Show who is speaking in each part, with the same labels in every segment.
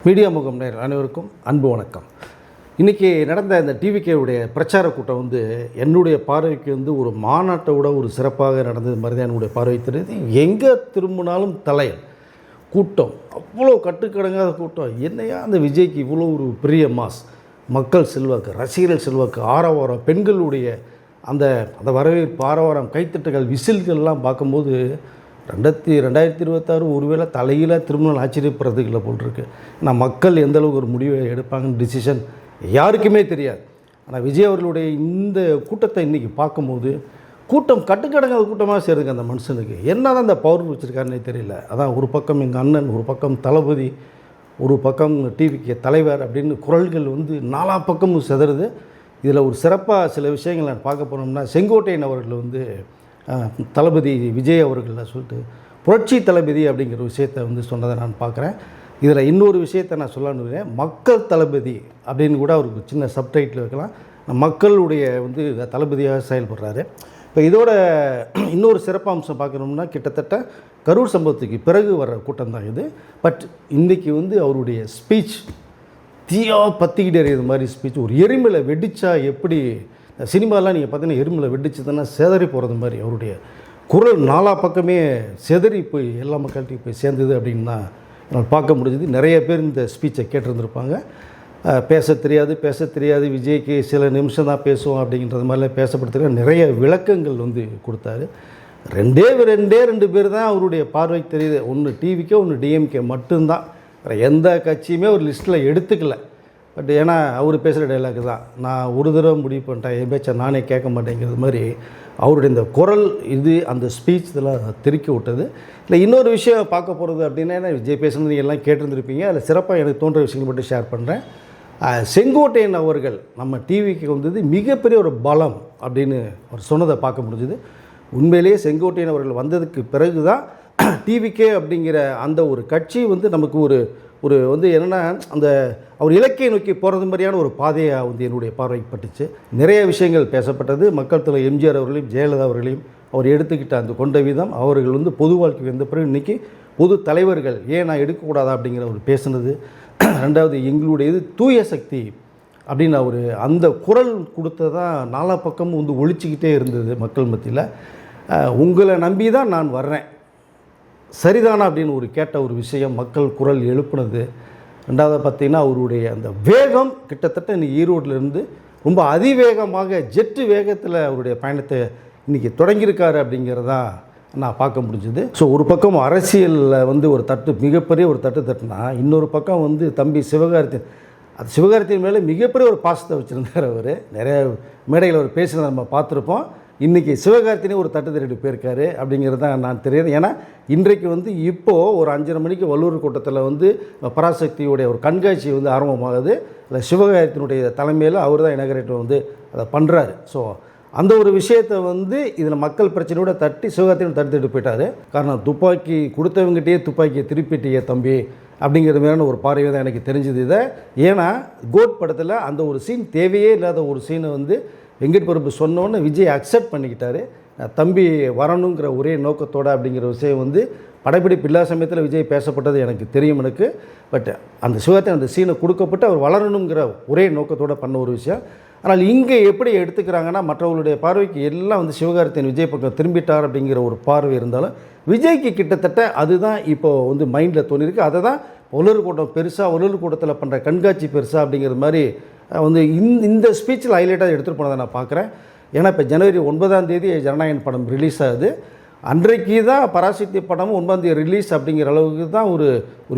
Speaker 1: Media முகம் நேயர்கள் அனைவருக்கும் அன்பு வணக்கம். இன்றைக்கி நடந்த இந்த டிவிகேவுடைய பிரச்சார கூட்டம் என்னுடைய பார்வைக்கு ஒரு மாநாட்டை விட ஒரு சிறப்பாக நடந்தது மாதிரி தான் என்னுடைய பார்வை தெரியுது. எங்கே திரும்பினாலும் தலையல் கூட்டம், அவ்வளோ கட்டுக்கடங்காத கூட்டம். என்னையா அந்த விஜய்க்கு இவ்வளோ ஒரு பெரிய மாஸ், மக்கள் செல்வாக்கு, ரசிகர்கள் செல்வாக்கு, ஆரவாரம், பெண்களுடைய அந்த அந்த வரவேற்பு, ஆரவாரம், கைத்தட்டுகள், விசில்கள்லாம் பார்க்கும்போது 2026 ஒருவேளை தலையில் திருமணம் ஆச்சரியப்படுறதுக்கு இல்லை போல் இருக்கு. ஆனால் மக்கள் எந்தளவுக்கு ஒரு முடிவை எடுப்பாங்கன்னு டிசிஷன் யாருக்குமே தெரியாது. ஆனால் விஜய் அவர்களுடைய இந்த கூட்டத்தை இன்றைக்கி பார்க்கும்போது கூட்டம் கட்டுக்கடங்காத கூட்டமாக சேருங்க. அந்த மனுஷனுக்கு என்ன தான் அந்த பவர் வச்சுருக்காருன்னே தெரியல. அதான் ஒரு பக்கம் எங்கள் அண்ணன், ஒரு பக்கம் தளபதி, ஒரு பக்கம் டிவிக்கு தலைவர் அப்படின்னு குரல்கள் நாலா பக்கமும் செதறுது. இதில் ஒரு சிறப்பாக சில விஷயங்கள் நான் பார்க்க போனோம்னா, செங்கோட்டையன் அவர்கள் தளபதி விஜய் அவர்களை சொல்லிட்டு புரட்சி தளபதி அப்படிங்கிற விஷயத்தை சொன்னதை நான் பார்க்குறேன். இதில் இன்னொரு விஷயத்தை நான் சொல்லணுங்க, மக்கள் தளபதி அப்படின்னு கூட அவருக்கு சின்ன சப்டைட்டில் வைக்கலாம். மக்களுடைய தளபதியாக செயல்படுறாரு. இப்போ இதோட இன்னொரு சிறப்பம்சம் பார்க்கணும்னா, கிட்டத்தட்ட கரூர் சம்பவத்துக்கு பிறகு வர்ற கூட்டம் தான் இது. பட் இன்றைக்கி அவருடைய ஸ்பீச் தீயா பற்றிக்கிட்டே இருக்கிற மாதிரி ஸ்பீச். ஒரு எரிமலை வெடிச்சா எப்படி சினிமாலாம் நீங்கள் பார்த்தீங்கன்னா எரிமலை வெடிச்சதுன்னா செதறி போகிறது மாதிரி அவருடைய குரல் நாலா பக்கமே செதறி போய் எல்லா மக்கள்கிட்டையும் போய் சேர்ந்தது அப்படின்னு தான் என்னால் பார்க்க முடிஞ்சது. நிறைய பேர் இந்த ஸ்பீச்சை கேட்டிருந்துருப்பாங்க. பேச தெரியாது விஜய்க்கு சில நிமிஷம் தான் பேசுவோம் அப்படிங்கிறது மாதிரிலாம் பேசப்படுத்துகிற நிறைய விளக்கங்கள் கொடுத்தாரு. ரெண்டு பேர் தான் அவருடைய பார்வை தெரியுது. ஒன்று டிவிக்கே, ஒன்று டிஎம்கே மட்டும்தான். எந்த கட்சியுமே ஒரு லிஸ்ட்டில் எடுத்துக்கல. பட் ஏன்னா அவர் பேசுகிற டைலாக் தான், நான் ஒரு தடவை முடிவு பண்ணிட்டேன், என் பேச்சை நானே கேட்க மாட்டேங்கிறது மாதிரி அவருடைய இந்த குரல் அந்த ஸ்பீச் இதெல்லாம் திருக்கி விட்டது. இல்லை இன்னொரு விஷயம் பார்க்க போகிறது அப்படின்னா, விஜய் பேசுனது நீங்கள் எல்லாம் கேட்டிருந்துருப்பீங்க. அதில் சிறப்பாக எனக்கு தோன்ற விஷயங்கள் மட்டும் ஷேர் பண்ணுறேன். செங்கோட்டையன் அவர்கள் நம்ம டிவிக்கு மிகப்பெரிய ஒரு பலம் அப்படின்னு அவர் சொன்னதை பார்க்க முடிஞ்சுது. உண்மையிலேயே செங்கோட்டையன் அவர்கள் வந்ததுக்கு பிறகு தான் டிவிக்கே அப்படிங்கிற அந்த ஒரு கட்சி நமக்கு ஒரு ஒரு என்னென்னா, அந்த அவர் இலக்கிய நோக்கி போகிறது மாதிரியான ஒரு பாதையாக என்னுடைய பார்வைக்கு பட்டுச்சு. நிறைய விஷயங்கள் பேசப்பட்டது. மக்கள் தலைவர் எம்ஜிஆர் அவர்களையும் ஜெயலலிதா அவர்களையும் அவர் எடுத்துக்கிட்ட அந்த கொண்ட விதம், அவர்கள் பொது வாழ்க்கை வந்த பிறகு இன்றைக்கி பொது தலைவர்கள் ஏன் நான் எடுக்கக்கூடாதா அப்படிங்கிற ஒரு பேசுனது. ரெண்டாவது, எங்களுடைய தூய சக்தி அப்படின்னு அவர் அந்த குரல் கொடுத்ததான் நாலா பக்கமும் ஒழிச்சிக்கிட்டே இருந்தது மக்கள் மத்தியில். உங்களை நம்பி தான் நான் வர்றேன், சரிதானா அப்படின்னு கேட்ட ஒரு விஷயம் மக்கள் குரல் எழுப்புனது. ரெண்டாவது பார்த்திங்கன்னா, அவருடைய அந்த வேகம் கிட்டத்தட்ட இன்றைக்கி ஈரோட்டிலேருந்து ரொம்ப அதிவேகமாக ஜெட்டு வேகத்தில் அவருடைய பயணத்தை இன்றைக்கி தொடங்கியிருக்காரு அப்படிங்கிறதா நான் பார்க்க முடிஞ்சுது. ஸோ ஒரு பக்கம் அரசியலில் ஒரு தட்டு, மிகப்பெரிய ஒரு தட்டுனா, இன்னொரு பக்கம் தம்பி சிவகார்த்திகேயன், அது சிவகார்த்திகேயன் மேலே மிகப்பெரிய ஒரு பாசத்தை வச்சுருந்தார். அவர் நிறைய மேடைகள் அவர் பேசுகிறத நம்ம பார்த்துருப்போம். இன்றைக்கி சிவகார்த்திகேயன் ஒரு தட்டு திருட்டு போயிருக்காரு அப்படிங்கிறது தான் நான் தெரியாது. ஏன்னா இன்றைக்கு இப்போது ஒரு 5:30 மணிக்கு வள்ளூர் கூட்டத்தில் பராசக்தியுடைய ஒரு கண்காட்சி ஆரம்பமாகுது. அதில் சிவகார்த்திகேயனுடைய தலைமையில் அவர் தான் இனகரேட்டர் அதை பண்ணுறாரு. ஸோ அந்த ஒரு விஷயத்தை இதில் மக்கள் பிரச்சனையோட தட்டி சிவகார்த்திகேயன் தடுத்துட்டு போயிட்டார். காரணம், துப்பாக்கி கொடுத்தவங்ககிட்டயே துப்பாக்கியை திருப்பிட்டியே தம்பி அப்படிங்கிற மாதிரியான ஒரு பார்வை தான் எனக்கு தெரிஞ்சது. இதை ஏன்னா கோட் படத்தில் அந்த ஒரு சீன் தேவையே இல்லாத ஒரு சீனை வெங்கட் பிரபு சொன்னோன்னு விஜய் அக்செப்ட் பண்ணிக்கிட்டாரு. தம்பி வரணுங்கிற ஒரே நோக்கத்தோடு அப்படிங்கிற விஷயம் படப்பிடிப்பு இல்லாத சமயத்தில் விஜய் பேசப்பட்டது எனக்கு தெரியும் எனக்கு. பட் அந்த சிவத்தை அந்த சீனை கொடுக்கப்பட்டு அவர் வளரணுங்கிற ஒரே நோக்கத்தோடு பண்ண ஒரு விஷயம். ஆனால் இங்கே எப்படி எடுத்துக்கிறாங்கன்னா, மற்றவர்களுடைய பார்வைக்கு எல்லாம் சிவகார்த்திகேயன் விஜய் பக்கம் திரும்பிட்டார் அப்படிங்கிற ஒரு பார்வை இருந்தாலும், விஜய்க்கு கிட்டத்தட்ட அதுதான் இப்போது மைண்டில் தோணிருக்கு. அதை தான் உலர் கூட்டம் பெருசாக, உலர் கூட்டத்தில் பண்ணுற கண்காட்சி பெருசாக அப்படிங்கிற மாதிரி இந்த ஸ்பீச்சில் ஹைலைட்டாக எடுத்துகிட்டு போனதை நான் பார்க்குறேன். ஏன்னா இப்போ ஜனவரி 9 ஜனநாயகன் படம் ரிலீஸ் ஆகுது. அன்றைக்கு தான் பராசக்தி படமும் 9 ரிலீஸ் அப்படிங்கிற அளவுக்கு தான் ஒரு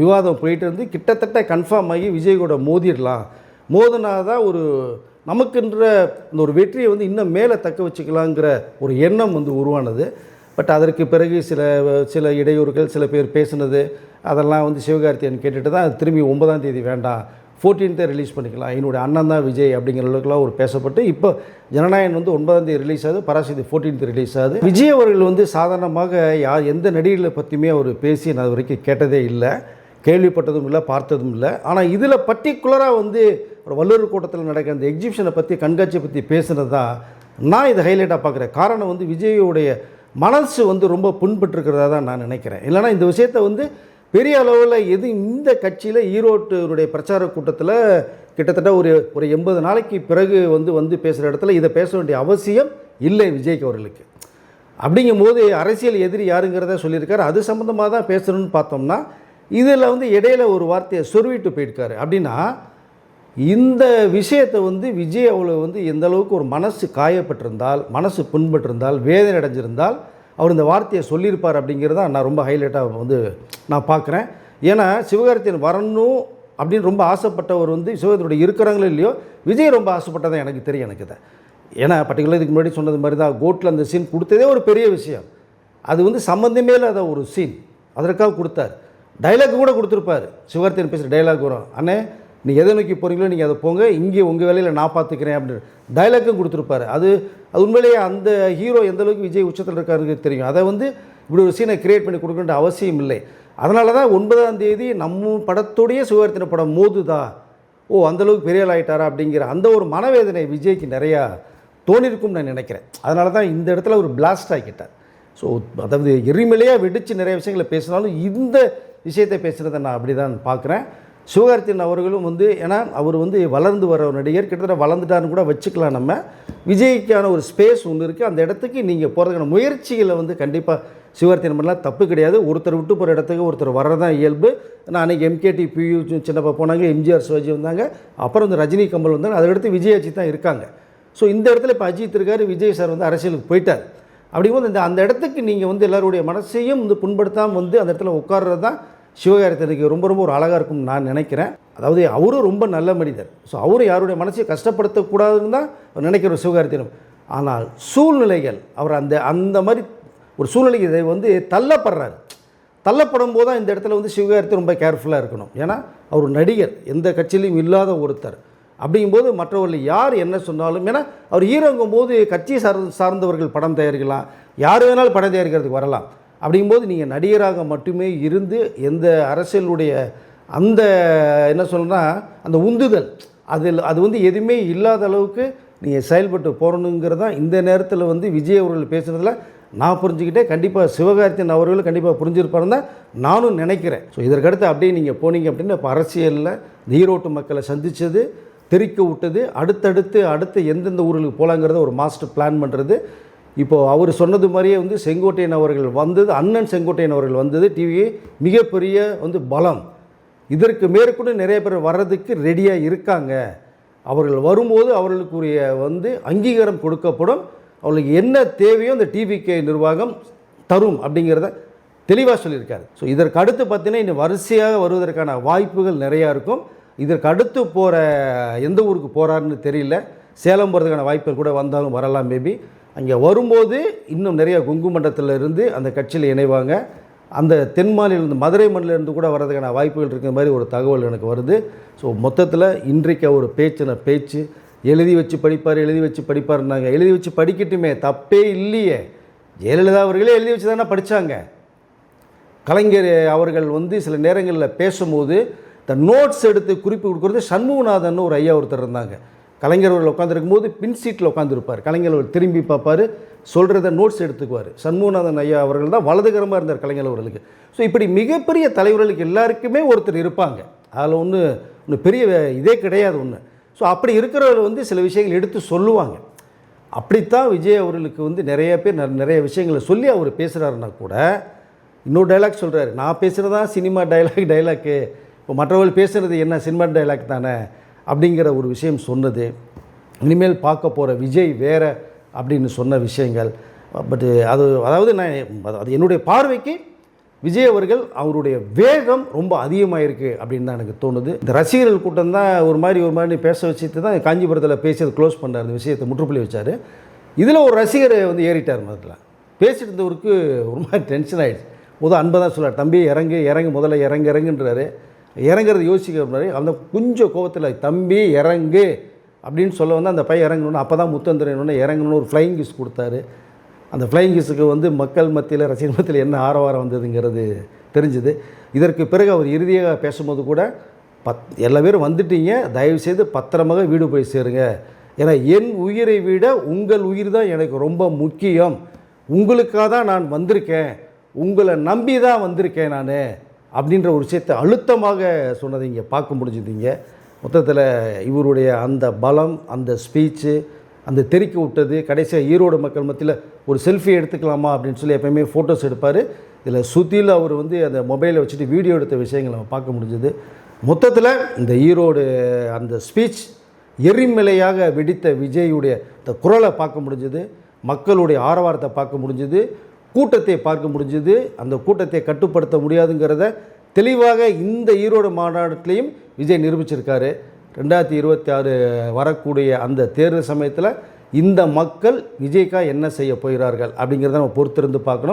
Speaker 1: விவாதம் போயிட்டு கிட்டத்தட்ட கன்ஃபார்ம் ஆகி விஜய் கூட மோதிடலாம், மோதினா தான் ஒரு நமக்குன்ற இந்த ஒரு வெற்றியை இன்னும் மேலே தக்க வச்சுக்கலாங்கிற ஒரு எண்ணம் உருவானது. பட் அதற்கு பிறகு சில இடையூறுகள், சில பேர் பேசுனது, அதெல்லாம் சிவகார்த்திகேயன் கேட்டுட்டு தான் திரும்பி 9 வேண்டாம், 14 ரிலீஸ் பண்ணிக்கலாம், என்னுடைய அண்ணன் தான் விஜய் அப்படிங்கிற அளவுக்குலாம் ஒரு பேசப்பட்டு இப்போ ஜனநாயகன் 9 ரிலீஸ் ஆகுது, பராசக்தி 14 ரிலீஸ் ஆகுது. விஜய் அவர்கள் சாதாரணமாக எந்த நடிகர்களை பற்றியுமே அவர் பேசி நான் அது வரைக்கும் கேட்டதே இல்லை, கேள்விப்பட்டதும் இல்லை, பார்த்ததும் இல்லை. ஆனால் இதில் பர்டிகுலராக ஒரு வள்ளூர் கூட்டத்தில் நடக்கிற அந்த எக்ஸிபிஷனை பற்றி, கண்காட்சியை பற்றி பேசுனது தான் நான் இதை ஹைலைட்டாக பார்க்குறேன். காரணம் விஜயோடைய மனசு ரொம்ப புண்பட்டுருக்கிறதா தான் நான் நினைக்கிறேன். இல்லைனா இந்த விஷயத்தை பெரிய அளவில் எது இந்த கட்சியில் ஈரோட்டுடைய பிரச்சார கூட்டத்தில் கிட்டத்தட்ட ஒரு 80 நாளைக்கு பிறகு வந்து பேசுகிற இடத்துல இதை பேச வேண்டிய அவசியம் இல்லை விஜய்க்கு அவர்களுக்கு. அப்படிங்கும்போது அரசியல் எதிரி யாருங்கிறத சொல்லியிருக்காரு. அது சம்மந்தமாக தான் பேசணும்னு பார்த்தோம்னா இதில் இடையில ஒரு வார்த்தையை சொருவிட்டு போயிருக்காரு. அப்படின்னா இந்த விஷயத்தை விஜய் அவ்வளோ எந்த அளவுக்கு ஒரு மனசு காயப்பட்டிருந்தால், மனசு புண்பட்டிருந்தால், வேதனை அடைஞ்சிருந்தால் அவர் இந்த வார்த்தையை சொல்லியிருப்பார் அப்படிங்கிறத நான் ரொம்ப ஹைலைட்டாக நான் பார்க்குறேன். ஏன்னா சிவகார்த்திகேயன் வரணும் அப்படின்னு ரொம்ப ஆசைப்பட்டவர் சிவகார்த்திகேயன் இருக்கிறாங்களோ இல்லையோ, விஜய் ரொம்ப ஆசைப்பட்டதான் எனக்கு தெரியும். எனக்கு இதை ஏன்னா பர்டிகுலர் இதுக்கு முன்னாடி சொன்னது மாதிரி தான் கோட்டில் அந்த சீன் கொடுத்ததே ஒரு பெரிய விஷயம். அது சம்மந்தமே இல்லாத ஒரு சீன், அதற்காக கொடுத்தார். டைலாக் கூட கொடுத்துருப்பார். சிவகார்த்திகேயன் பேசுகிற டைலாக் வரும், அண்ணே நீங்கள் எதை நோக்கி போகிறீங்களோ நீங்கள் அதை போங்க, இங்கே உங்கள் வேலையில் நான் பார்த்துக்கிறேன் அப்படின்னு டைலாக்கும் கொடுத்துருப்பாரு. அது உண்மையிலேயே அந்த ஹீரோ எந்தளவுக்கு விஜய் உச்சத்தில் இருக்காருன்னு தெரியும். அதை இப்படி ஒரு சீனை கிரியேட் பண்ணி கொடுக்கணுன்ற அவசியம் இல்லை. அதனால தான் 9ஆம் தேதி நம்ம படத்தோடைய சிவகார்த்திகேயன் படம் மோதுதா, அந்தளவுக்கு பெரிய ஆள் ஆகிட்டாரா அப்படிங்கிற அந்த ஒரு மனவேதனை விஜய்க்கு நிறையா தோணிருக்கும்னு நான் நினைக்கிறேன். அதனால தான் இந்த இடத்துல ஒரு பிளாஸ்ட் ஆகிட்டார். ஸோ அதாவது எரிமலையாக வெடித்து நிறைய விஷயங்களை பேசினாலும் இந்த விஷயத்தை பேசுகிறத நான் அப்படி தான் பார்க்குறேன். சிவகார்த்திகேயன் அவர்களும் ஏன்னா அவர் வளர்ந்து வர ஒரு நடிகர், கிட்டத்தட்ட வளர்ந்துட்டாருன்னு கூட வச்சுக்கலாம். நம்ம விஜய்க்கான ஒரு ஸ்பேஸ் ஒன்று இருக்குது. அந்த இடத்துக்கு நீங்கள் போகிறதுக்கான முயற்சிகளை கண்டிப்பாக சிவகார்த்திகேயன் பண்ணலாம், தப்பு கிடையாது. ஒருத்தர் விட்டு போகிற இடத்துக்கு ஒருத்தர் வர்றதான் இயல்பு. நான் அன்றைக்கி எம்கேடி பியூ சின்னப்பா போனாங்க, எம்ஜிஆர் சிவாஜி வந்தாங்க, அப்புறம் ரஜினி கமல் வந்தாங்க, அதுக்கடுத்து விஜய் அஜித் தான் இருக்காங்க. ஸோ இந்த இடத்துல இப்போ அஜித் இருக்கார், விஜய் சார் அரசியலுக்கு போயிட்டார். அப்படிங்கும்போது அந்த இடத்துக்கு நீங்கள் எல்லாருடைய மனசையும் புண்படுத்தாமல் அந்த இடத்துல உட்கார்றது தான் சிவகார்த்திகேயனுக்கு ரொம்ப ரொம்ப ஒரு அழகாக இருக்கும்னு நான் நினைக்கிறேன். அதாவது அவரும் ரொம்ப நல்ல மனிதர். ஸோ அவரும் யாருடைய மனசையும் கஷ்டப்படுத்தக்கூடாதுன்னு தான் நினைக்கிற சிவகார்த்திகேயன். ஆனால் சூழ்நிலைகள் அவர் அந்த மாதிரி ஒரு சூழ்நிலைக்கு தள்ளப்படுறாரு. தள்ளப்படும் போது தான் இந்த இடத்துல சிவகார்த்திகேயன் ரொம்ப கேர்ஃபுல்லாக இருக்கணும். ஏன்னா அவர் நடிகர், எந்த கட்சியிலையும் இல்லாத ஒருத்தர். அப்படிங்கும்போது மற்றவர்கள் யார் என்ன சொன்னாலும், ஏன்னா அவர் ஹீரோங்கும் போது கட்சி சார்ந்தவர்கள் படம் தயாரிக்கலாம், யார் வேணாலும் படம் தயாரிக்கிறதுக்கு வரலாம். அப்படிங்கும்போது நீங்கள் நடிகராக மட்டுமே இருந்து எந்த அரசியலுடைய அந்த என்ன சொல்லணும்னா அந்த உந்துதல் அது எதுவுமே இல்லாத அளவுக்கு நீங்கள் செயல்பட்டு போகணுங்கிறது தான் இந்த நேரத்தில் விஜய் அவர்கள் பேசுகிறதுல நான் புரிஞ்சுக்கிட்டே. கண்டிப்பாக சிவகார்த்திகேயன் அவர்களும் கண்டிப்பாக புரிஞ்சிருப்பாருன்னு தான் நானும் நினைக்கிறேன். ஸோ இதற்கடுத்து அப்படியே நீங்கள் போனீங்க அப்படின்னா இப்போ அரசியலில் ஈரோட்டு மக்களை சந்தித்தது, தெரிக்க விட்டது, அடுத்து எந்தெந்த ஊர்களுக்கு போகலாங்கிறத ஒரு மாஸ்டர் பிளான் பண்ணுறது. இப்போது அவர் சொன்னது மாதிரியே செங்கோட்டையன் அவர்கள் வந்தது, அண்ணன் செங்கோட்டையன் அவர்கள் வந்தது டிவி மிகப்பெரிய பலம். இதற்கு மேற்கொண்டு நிறைய பேர் வர்றதுக்கு ரெடியாக இருக்காங்க. அவர்கள் வரும்போது அவர்களுக்குரிய அங்கீகாரம் கொடுக்கப்படும். அவர்களுக்கு என்ன தேவையோ அந்த டிவிகே நிர்வாகம் தரும் அப்படிங்கிறத தெளிவாக சொல்லியிருக்காரு. ஸோ இதற்கு அடுத்து பார்த்தீங்கன்னா இன்னும் வரிசையாக வருவதற்கான வாய்ப்புகள் நிறையா இருக்கும். இதற்கு அடுத்து போகிற எந்த ஊருக்கு போகிறாருன்னு தெரியல. சேலம் போகிறதுக்கான வாய்ப்புகள் கூட வந்தாலும் வரலாம் மேபி. அங்கே வரும்போது இன்னும் நிறைய கொங்கு மண்டலத்தில் இருந்து அந்த கட்சியில் இணைவாங்க. அந்த தென் மாநில மதுரை மண்டலேருந்து கூட வர்றதுக்கான வாய்ப்புகள் இருக்கிற மாதிரி ஒரு தகவல் எனக்கு வருது. ஸோ மொத்தத்தில் இன்றைக்கு ஒரு பேச்சு எழுதி வச்சு படிப்பார்னாங்க. எழுதி வச்சு படிக்கட்டுமே, தப்பே இல்லையே. ஜெயலலிதா அவர்களே எழுதி வச்சு தானே படித்தாங்க. கலைஞர் அவர்கள் சில நேரங்களில் பேசும்போது இந்த நோட்ஸ் எடுத்து குறிப்பு கொடுக்குறது சண்முகநாதன் ஒரு ஐயா ஒருத்தர் இருந்தாங்க. கலைஞர் அவர்கள் உட்காந்துருக்கும் போது பின் சீட்டில் உட்காந்துருப்பார். கலைஞர் அவர்கள் திரும்பி பார்ப்பார், சொல்கிறத நோட்ஸ் எடுத்துக்குவார். சண்முகநாதன் ஐயா அவர்கள் தான் வலதுகரமாக இருந்தார் கலைஞர் அவர்களுக்கு. ஸோ இப்படி மிகப்பெரிய தலைவர்களுக்கு எல்லாருக்குமே ஒருத்தர் இருப்பாங்க. அதில் ஒன்று பெரிய இதே கிடையாது ஒன்று. ஸோ அப்படி இருக்கிறவர்கள் சில விஷயங்கள் எடுத்து சொல்லுவாங்க. அப்படித்தான் விஜய் அவர்களுக்கு நிறைய பேர் நிறைய விஷயங்களை சொல்லி அவர் பேசுகிறாருன்னா கூட இன்னொரு டைலாக் சொல்கிறாரு, நான் பேசுகிறதா சினிமா டைலாக்கு, இப்போ மற்றவர்கள் பேசுகிறது என்ன சினிமா டைலாக் தானே அப்படிங்கிற ஒரு விஷயம் சொன்னது. இனிமேல் பார்க்க போகிற விஜய் வேறு அப்படின்னு சொன்ன விஷயங்கள். பட்டு அதாவது அது என்னுடைய பார்வைக்கு விஜய் அவர்கள் அவருடைய வேகம் ரொம்ப அதிகமாக இருக்குது அப்படின்னு தான் எனக்கு தோணுது. இந்த ரசிகர்கள் கூட்டம் தான் ஒரு மாதிரி பேச வச்சுட்டு தான் காஞ்சிபுரத்தில் பேசி அதை க்ளோஸ் பண்ணார், அந்த விஷயத்தை முற்றுப்புள்ளி வச்சார். இதில் ஒரு ரசிகர் ஏறிட்டார். முதல்ல பேசிட்டு இருந்தவருக்கு ஒரு மாதிரி டென்ஷன் ஆகிடுச்சு. அன்பை தான் சொல்கிறார், தம்பி இறங்கு முதல்ல இறங்குன்றாரு. இறங்குறது யோசிக்கிறாரு. அந்த கொஞ்சம் கோபத்தில் தம்பி இறங்கு அப்படின்னு சொல்ல அந்த பையன் இறங்கணுன்னு அப்போ தான் முத்தந்திரன்னு இறங்கணுன்னு ஒரு ஃப்ளைங் கிஸ் கொடுத்தாரு. அந்த ஃப்ளைங் கிஸுக்கு மக்கள் மத்தியில் ரசிகர் மத்தியில் என்ன ஆரவாரம் வந்ததுங்கிறது தெரிஞ்சுது. இதற்கு பிறகு அவர் இறுதியாக பேசும்போது கூட எல்லா பேரும் வந்துட்டீங்க, தயவுசெய்து பத்திரமாக வீடு போய் சேருங்க. ஏன்னா என் உயிரை விட உங்கள் உயிர் தான் எனக்கு ரொம்ப முக்கியம். உங்களுக்காக தான் நான் வந்திருக்கேன், உங்களை நம்பி தான் வந்திருக்கேன் நான் அப்படின்ற ஒரு விஷயத்தை அழுத்தமாக சொன்னதை இங்கே பார்க்க முடிஞ்சுதுங்க. மொத்தத்தில் இவருடைய அந்த பலம், அந்த ஸ்பீச்சு, அந்த தெறிக்க விட்டது, கடைசியாக ஈரோடு மக்கள் மத்தியில் ஒரு செல்ஃபி எடுத்துக்கலாமா அப்படின்னு சொல்லி எப்போயுமே ஃபோட்டோஸ் எடுப்பார். இதில் சுற்றியில் அவர் வந்து அந்த மொபைலை வச்சுட்டு வீடியோ எடுத்த விஷயங்களை நம்ம பார்க்க முடிஞ்சுது. மொத்தத்தில் இந்த ஈரோடு அந்த ஸ்பீச் எரிமலையாக வெடித்த விஜயுடைய இந்த குரலை பார்க்க முடிஞ்சுது, மக்களுடைய ஆரவாரத்தை பார்க்க முடிஞ்சுது, கூட்டத்தை பார்க்க முடிஞ்சுது. அந்த கூட்டத்தை கட்டுப்படுத்த முடியாதுங்கிறத தெளிவாக இந்த ஈரோடு மாநாட்டிலையும் விஜய் நிரூபிச்சிருக்காரு. 2026 வரக்கூடிய அந்த தேர்தல் சமயத்தில் இந்த மக்கள் விஜய்க்காக என்ன செய்ய போகிறார்கள் அப்படிங்கிறத நம்ம பொறுத்திருந்து பார்க்கணும்.